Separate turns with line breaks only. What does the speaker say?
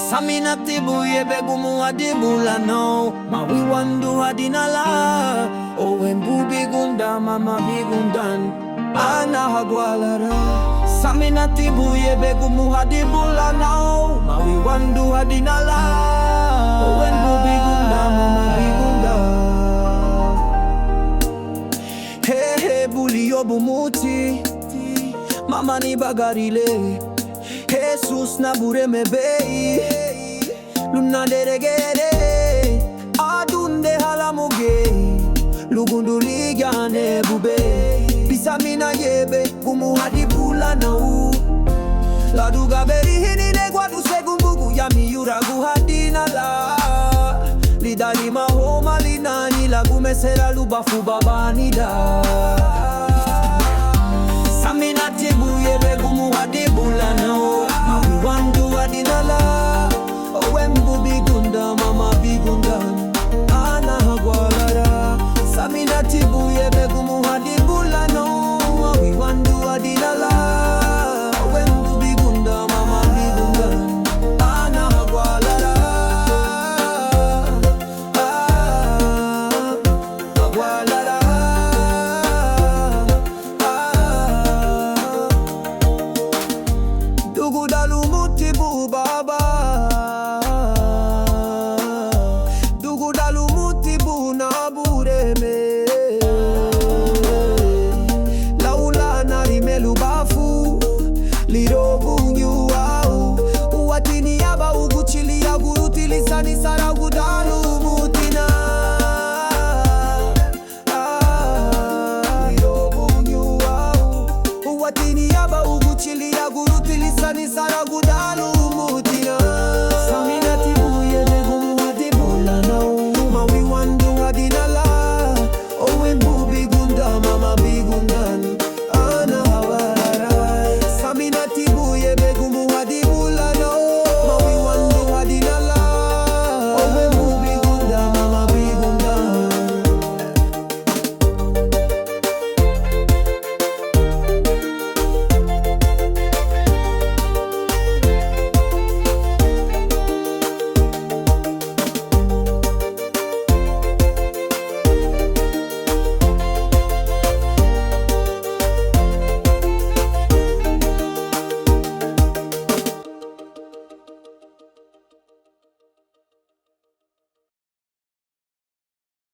Samina tibu yebe gumu adibula no Mawi wandu adinala Owe mbubi gunda mama bigundan Ana hagwalara Samina tibu yebe gumu adibula no Mawi wandu adinala Owe mbubi gunda mama bigundan He he buli yobu muti Mama ni bagarile Jesus na bure me bei Luna deregere Adunde halamuge Lugundu ligane bube Bisamina yebe Gumu hadibula na u Laduga beri hini negwa du segumbugu Yami yuragu hadina la Lidali mahoma linani Lagu mesera lubafu babanida Samina tibu yebe gumu hadibula na u Wandu adinala